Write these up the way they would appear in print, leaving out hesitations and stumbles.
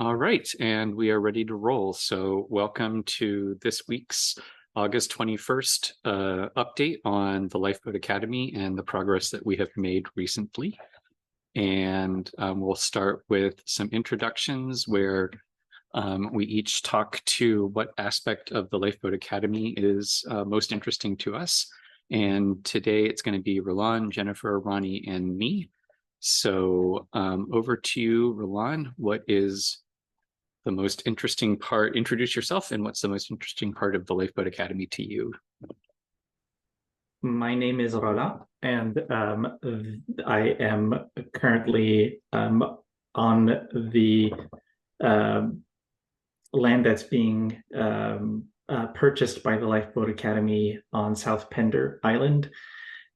All right, and we are ready to roll. So welcome to this week's August 21st update on the Lifeboat Academy and the progress that we have made recently. And we'll start with some introductions where we each talk to what aspect of the Lifeboat Academy is most interesting to us. And today it's going to be Roland, Jennifer, Ronnie, and me. So over to you, Roland. What is the most interesting part? Introduce yourself and what's the most interesting part of the Lifeboat Academy to you? My name is Roland, and I am currently on the land that's being purchased by the Lifeboat Academy on South Pender Island.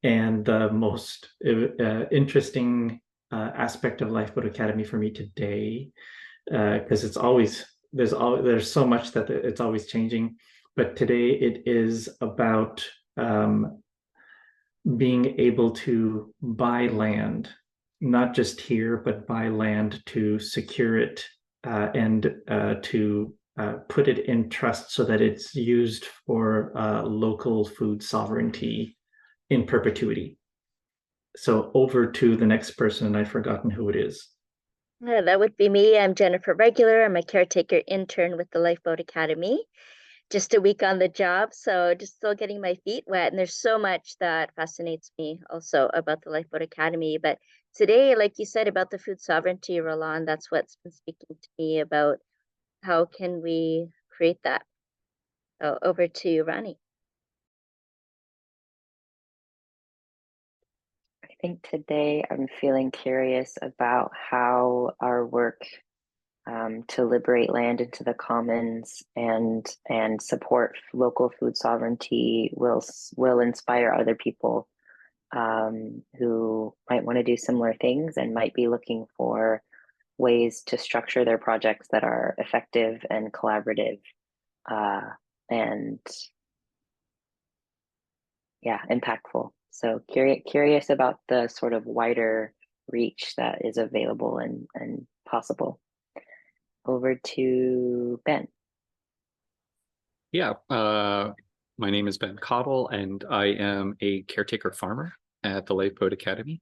And the most interesting aspect of Lifeboat Academy for me today, because there's so much that it's always changing, but today it is about being able to buy land, not just here, but buy land to secure it and to put it in trust so that it's used for local food sovereignty in perpetuity. So over to the next person, I've forgotten who it is. That would be me. I'm Jennifer Regular. I'm a caretaker intern with the Lifeboat Academy. Just a week on the job, so just still getting my feet wet. And there's so much that fascinates me also about the Lifeboat Academy. But today, like you said, about the food sovereignty, Roland, that's what's been speaking to me about how can we create that. So over to you, Ronnie. I think today I'm feeling curious about how our work to liberate land into the commons and support local food sovereignty will inspire other people who might want to do similar things and might be looking for ways to structure their projects that are effective and collaborative and impactful. So curious about the sort of wider reach that is available and possible. Over to Ben. Yeah, my name is Ben Cottle, and I am a caretaker farmer at the Lifeboat Academy.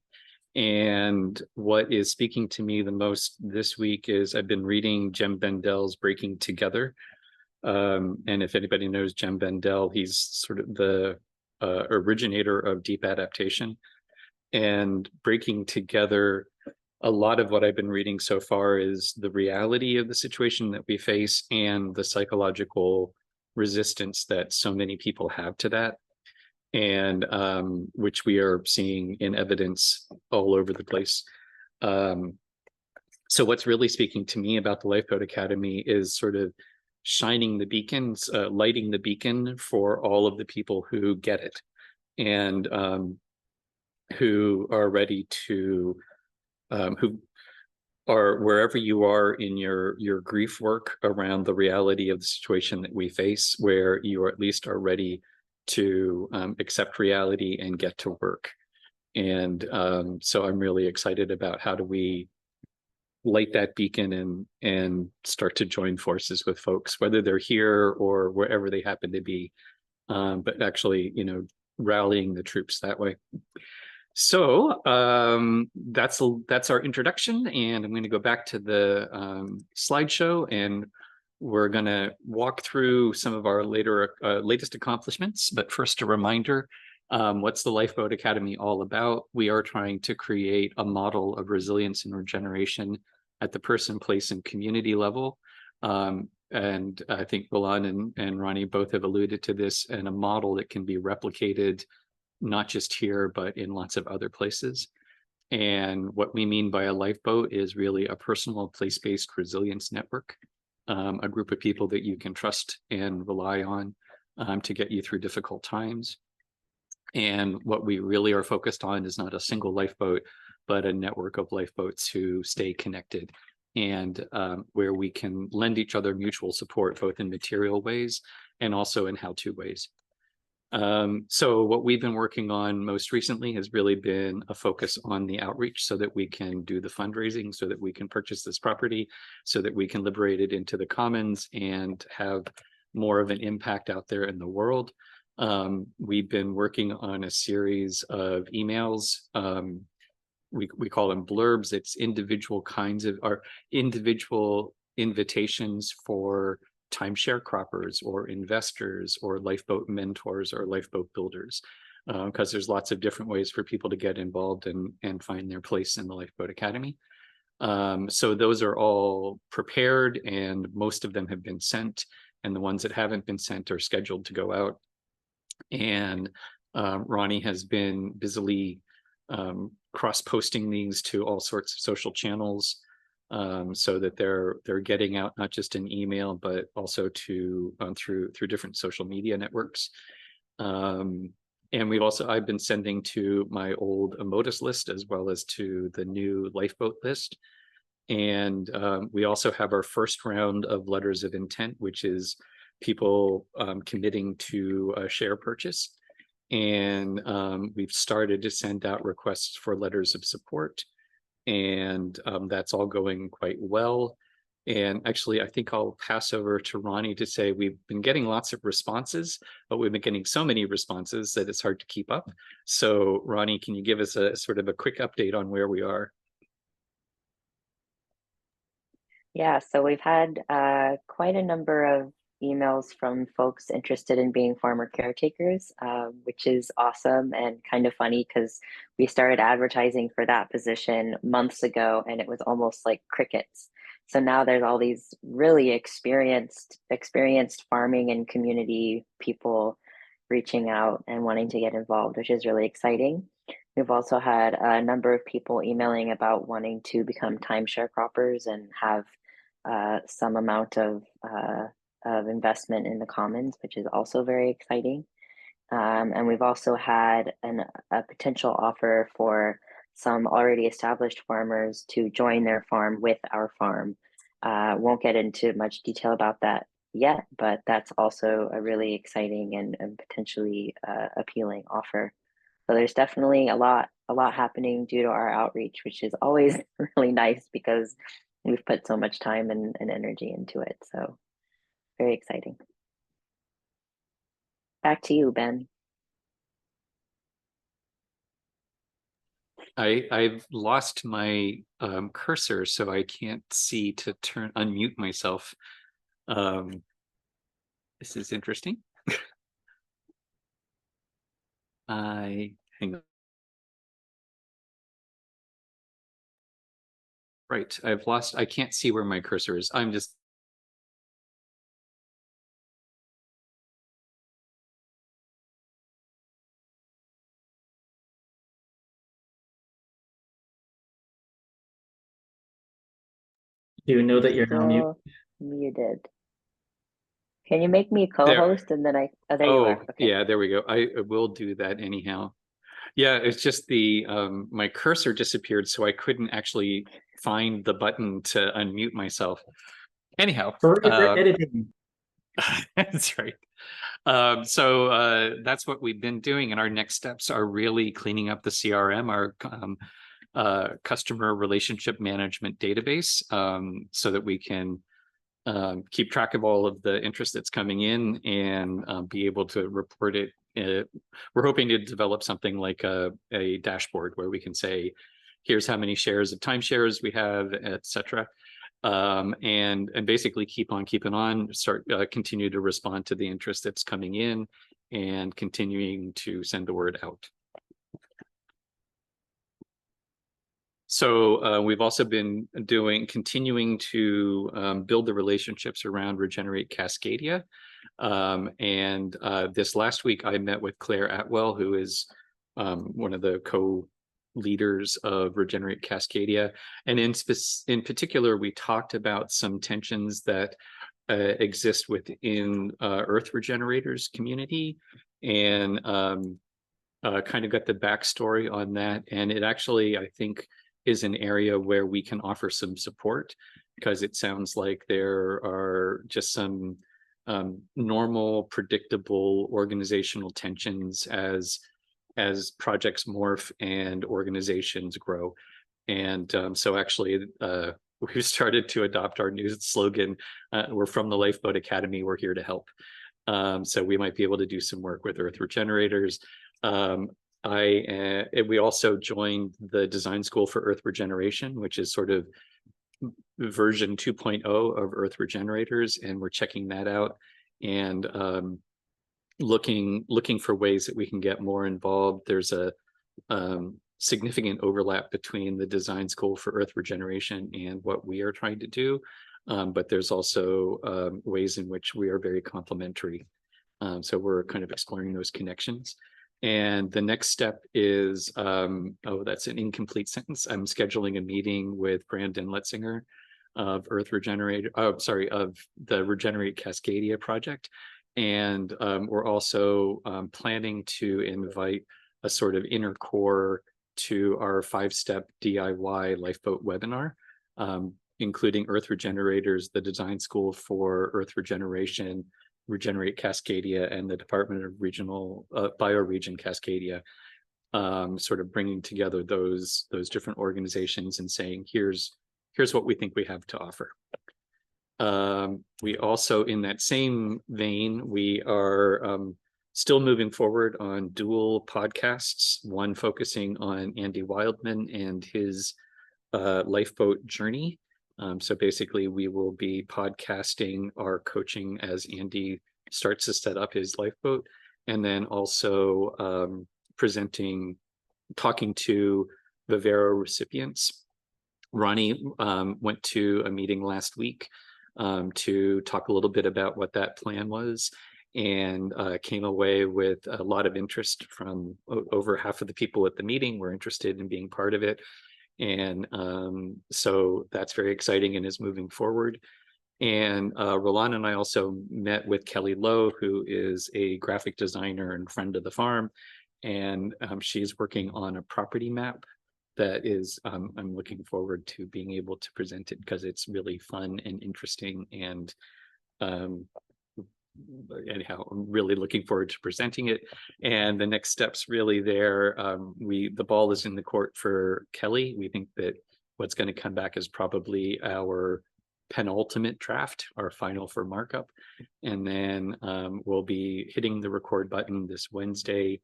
And what is speaking to me the most this week is I've been reading Jem Bendel's Breaking Together. And if anybody knows Jem Bendel, he's sort of the originator of deep adaptation. And Breaking Together, a lot of what I've been reading so far is the reality of the situation that we face and the psychological resistance that so many people have to that, and which we are seeing in evidence all over the place. So what's really speaking to me about the Lifeboat Academy is sort of shining the beacons, lighting the beacon for all of the people who get it and who are ready to who are wherever you are in your grief work around the reality of the situation that we face, where you at least are ready to accept reality and get to work. And so I'm really excited about how do we light that beacon and start to join forces with folks, whether they're here or wherever they happen to be, but actually, rallying the troops that way. So that's our introduction, and I'm going to go back to the slideshow, and we're going to walk through some of our latest accomplishments. But first, a reminder, what's the Lifeboat Academy all about? We are trying to create a model of resilience and regeneration at the person, place, and community level. And I think Roland and Ronnie both have alluded to this, and a model that can be replicated not just here, but in lots of other places. And what we mean by a lifeboat is really a personal place-based resilience network, a group of people that you can trust and rely on to get you through difficult times. And what we really are focused on is not a single lifeboat, but a network of lifeboats who stay connected, and where we can lend each other mutual support, both in material ways and also in how-to ways. So what we've been working on most recently has really been a focus on the outreach so that we can do the fundraising, so that we can purchase this property, so that we can liberate it into the commons and have more of an impact out there in the world. We've been working on a series of emails. We call them blurbs. It's individual kinds of, or individual invitations for timeshare croppers or investors or lifeboat mentors or lifeboat builders, because there's lots of different ways for people to get involved and find their place in the Lifeboat Academy. So those are all prepared, and most of them have been sent, and the ones that haven't been sent are scheduled to go out. And Ronnie has been busily cross-posting these to all sorts of social channels, so that they're getting out not just in email, but also to through different social media networks. And I've been sending to my old Emotus list as well as to the new Lifeboat list. And we also have our first round of letters of intent, which is people committing to a share purchase. And we've started to send out requests for letters of support. And that's all going quite well. And actually, I think I'll pass over to Ronnie to say we've been getting lots of responses, but we've been getting so many responses that it's hard to keep up. So Ronnie, can you give us a sort of a quick update on where we are? Yeah, so we've had quite a number of emails from folks interested in being farmer caretakers, which is awesome and kind of funny because we started advertising for that position months ago and it was almost like crickets. So now there's all these really experienced farming and community people reaching out and wanting to get involved, which is really exciting. We've also had a number of people emailing about wanting to become timeshare croppers and have some amount of investment in the commons, which is also very exciting. And we've also had a potential offer for some already established farmers to join their farm with our farm. Won't get into much detail about that yet, but that's also a really exciting and potentially appealing offer. So there's definitely a lot happening due to our outreach, which is always really nice because we've put so much time and energy into it. So very exciting. Back to you, Ben. I've lost my cursor, so I can't see to unmute myself. This is interesting. Hang on. Right, I can't see where my cursor is. I'm just. Do you know that you're now mute? Muted. Can you make me co-host and then there you are. Okay. Yeah, there we go. I will do that anyhow. Yeah, it's just the my cursor disappeared, so I couldn't actually find the button to unmute myself. Anyhow, editing. That's right. So that's what we've been doing, and our next steps are really cleaning up the CRM, our customer relationship management database, so that we can keep track of all of the interest that's coming in and be able to report it. We're hoping to develop something like a dashboard where we can say, here's how many shares of timeshares we have, etc. And basically keep on keeping on, continue to respond to the interest that's coming in and continuing to send the word out. So we've also been continuing to build the relationships around Regenerate Cascadia. And this last week I met with Claire Atwell, who is one of the co-leaders of Regenerate Cascadia. And in particular, we talked about some tensions that exist within Earth Regenerators community, and kind of got the backstory on that. And it actually, I think, is an area where we can offer some support, because it sounds like there are just some normal, predictable organizational tensions as projects morph and organizations grow. And so actually, we've started to adopt our new slogan. We're from the Lifeboat Academy. We're here to help. So we might be able to do some work with Earth Regenerators. We also joined the Design School for Earth Regeneration, which is sort of version 2.0 of Earth Regenerators, and we're checking that out and looking for ways that we can get more involved. There's a significant overlap between the Design School for Earth Regeneration and what we are trying to do, but there's also ways in which we are very complementary. So we're kind of exploring those connections. And the next step is, oh, that's an incomplete sentence. I'm scheduling a meeting with Brandon Letzinger of Earth Regenerator, of the Regenerate Cascadia project. And we're also planning to invite a sort of inner core to our 5-step DIY lifeboat webinar, including Earth Regenerators, the Design School for Earth Regeneration, Regenerate Cascadia, and the Department of Regional Bioregion Cascadia, sort of bringing together those different organizations and saying, here's what we think we have to offer. We also, in that same vein, we are still moving forward on dual podcasts, one focusing on Andy Wildman and his lifeboat journey. So basically, we will be podcasting our coaching as Andy starts to set up his lifeboat, and then also talking to Vivero recipients. Ronnie went to a meeting last week to talk a little bit about what that plan was, and came away with a lot of interest from over half of the people at the meeting were interested in being part of it. And so that's very exciting and is moving forward. And Roland and I also met with Kelly Lowe, who is a graphic designer and friend of the farm. And she's working on a property map that is, I'm looking forward to being able to present it because it's really fun and interesting. And anyhow, I'm really looking forward to presenting it. And the next steps really there, the ball is in the court for Kelly. We think that what's going to come back is probably our penultimate draft, our final for markup. And then we'll be hitting the record button this Wednesday,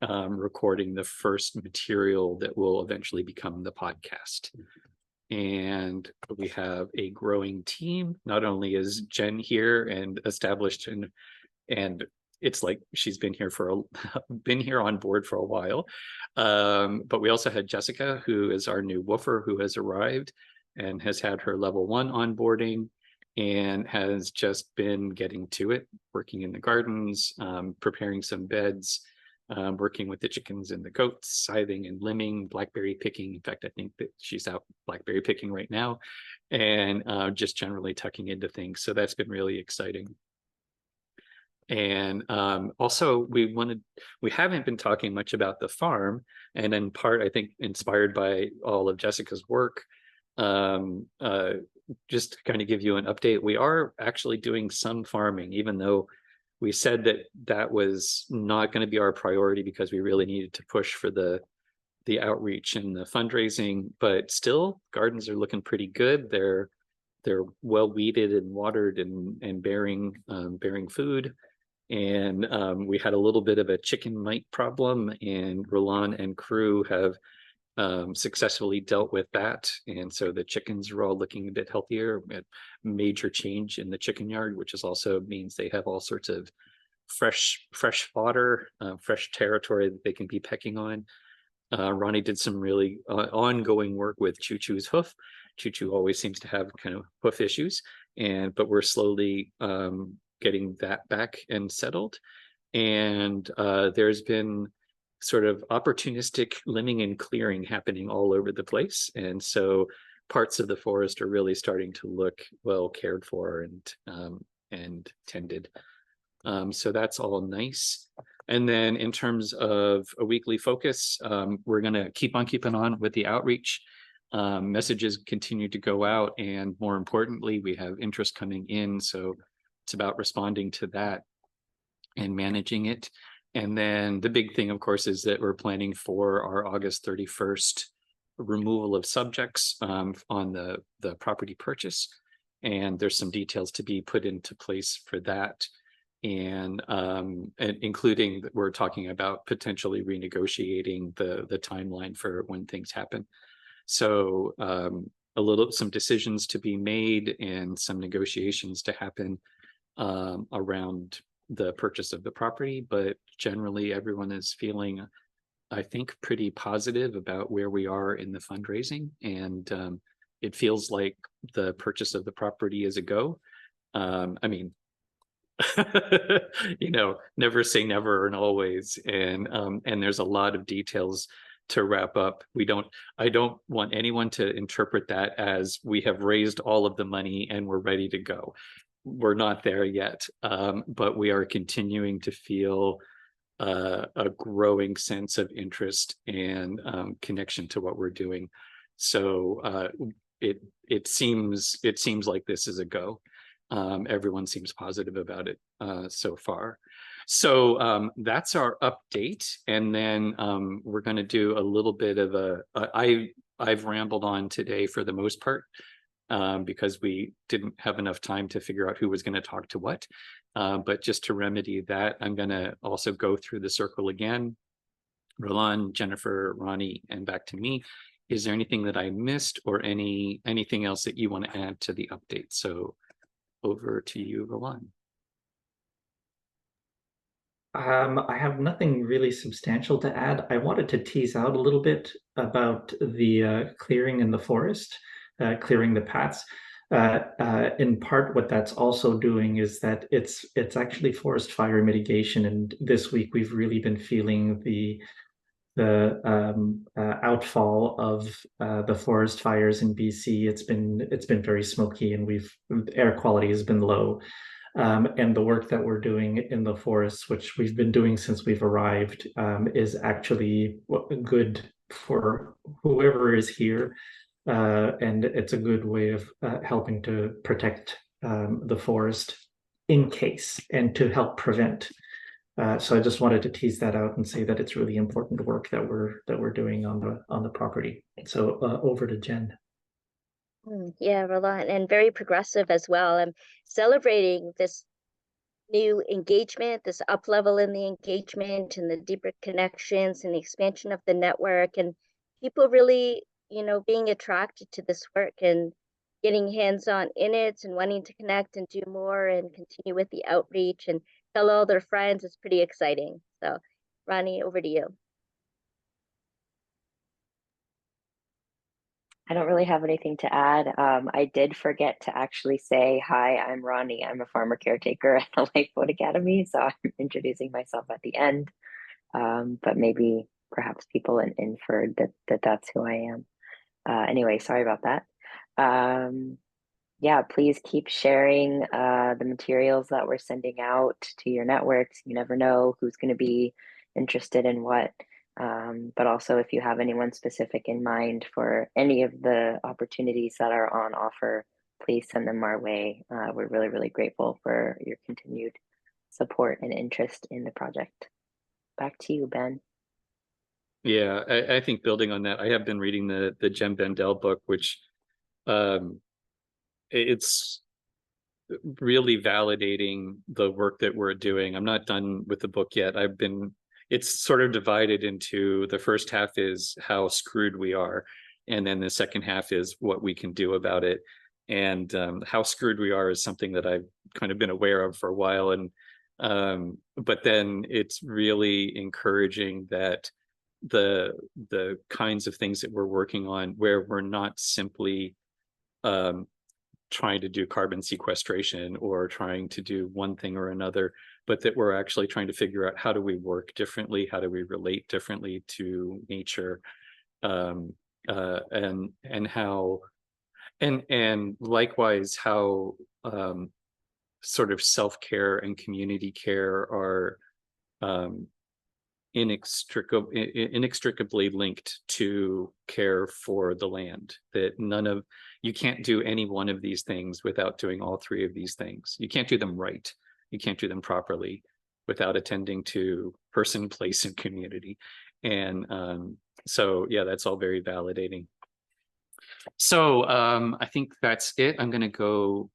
recording the first material that will eventually become the podcast. And we have a growing team. Not only is Jen here and established, and it's like she's been here on board for a while, but we also had Jessica, who is our new woofer, who has arrived and has had her level 1 onboarding and has just been getting to it, working in the gardens, preparing some beds, working with the chickens and the goats, scything and limbing, blackberry picking. In fact, I think that she's out blackberry picking right now, and just generally tucking into things. So that's been really exciting. And also we haven't been talking much about the farm, and in part, I think inspired by all of Jessica's work, just to kind of give you an update, we are actually doing some farming, even though we said that was not going to be our priority because we really needed to push for the outreach and the fundraising. But still, gardens are looking pretty good. They're well weeded and watered and bearing food. And we had a little bit of a chicken mite problem, and Roland and crew have successfully dealt with that. And so the chickens are all looking a bit healthier. We had major change in the chicken yard, which is also means they have all sorts of fresh fodder, fresh territory that they can be pecking on. Ronnie did some really ongoing work with Choo Choo's hoof. Choo Choo always seems to have kind of hoof issues, but we're slowly getting that back and settled. And there's been sort of opportunistic limbing and clearing happening all over the place. And so parts of the forest are really starting to look well cared for and tended. So that's all nice. And then in terms of a weekly focus, we're going to keep on keeping on with the outreach. Messages continue to go out, and more importantly, we have interest coming in. So it's about responding to that and managing it. And then the big thing, of course, is that we're planning for our August 31st removal of subjects on the property purchase. And there's some details to be put into place for that. And including that we're talking about potentially renegotiating the timeline for when things happen. So some decisions to be made and some negotiations to happen around the purchase of the property, but generally everyone is feeling, I think, pretty positive about where we are in the fundraising, and it feels like the purchase of the property is a go. I mean, you know, never say never and always, and there's a lot of details to wrap up. I don't want anyone to interpret that as we have raised all of the money and we're ready to go. We're not there yet, but we are continuing to feel a growing sense of interest and connection to what we're doing. So it seems like this is a go. Everyone seems positive about it so far. So that's our update, and then we're going to do a little bit of I've rambled on today for the most part, because we didn't have enough time to figure out who was going to talk to what. But just to remedy that, I'm going to also go through the circle again. Roland, Jennifer, Ronnie, and back to me. Is there anything that I missed, or anything else that you want to add to the update? So over to you, Roland. I have nothing really substantial to add. I wanted to tease out a little bit about the clearing in the forest, clearing the paths. In part, what that's also doing is that it's actually forest fire mitigation. And this week we've really been feeling the outfall of the forest fires in BC. It's been very smoky, and air quality has been low. And the work that we're doing in the forests, which we've been doing since we've arrived, is actually good for whoever is here. And it's a good way of helping to protect the forest in case, and to help prevent. So I just wanted to tease that out and say that it's really important work that we're doing on the property. So over to Jen. Yeah, Roland, and very progressive as well. I'm celebrating this new engagement, this up level in the engagement and the deeper connections and the expansion of the network, and people really, being attracted to this work and getting hands-on in it and wanting to connect and do more and continue with the outreach and tell all their friends. It's pretty exciting. So Ronnie, over to you. I don't really have anything to add. I did forget to actually say, hi, I'm Ronnie. I'm a farmer caretaker at the Lifeboat Academy. So I'm introducing myself at the end. But maybe perhaps people inferred that that's who I am. Anyway, sorry about that. Yeah, please keep sharing the materials that we're sending out to your networks. You never know who's going to be interested in what. But also, if you have anyone specific in mind for any of the opportunities that are on offer, please send them our way. We're really, really grateful for your continued support and interest in the project. Back to you, Ben. Yeah, I think building on that, I have been reading the Jem Bendell book, which it's really validating the work that we're doing. I'm not done with the book yet. It's sort of divided into, the first half is how screwed we are, and then the second half is what we can do about it. And how screwed we are is something that I've kind of been aware of for a while, and but then it's really encouraging that the kinds of things that we're working on, where we're not simply trying to do carbon sequestration or trying to do one thing or another, but that we're actually trying to figure out, how do we work differently? How do we relate differently to nature? And how, and likewise, how sort of self-care and community care are inextricably linked to care for the land, that you can't do any one of these things without doing all three of these things. You can't do them right. You can't do them properly without attending to person, place, and community. And so, yeah, that's all very validating. So I think that's it. I'm going to go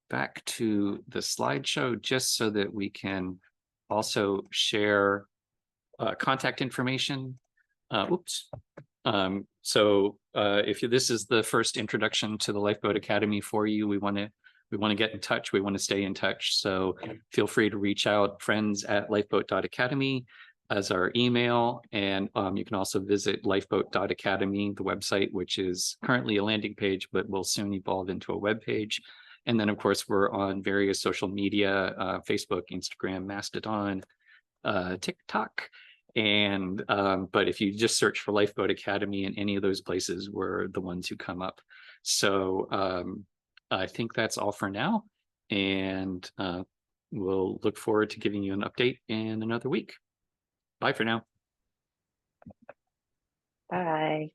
back to the slideshow just so that we can also share contact information. So if this is the first introduction to the Lifeboat Academy for you, we want to get in touch. We want to stay in touch. So feel free to reach out, friends@lifeboat.academy as our email. And you can also visit lifeboat.academy, the website, which is currently a landing page, but will soon evolve into a web page. And then, of course, we're on various social media, Facebook, Instagram, Mastodon, TikTok. And but if you just search for Lifeboat Academy in any of those places, we're the ones who come up. So I think that's all for now. And we'll look forward to giving you an update in another week. Bye for now. Bye.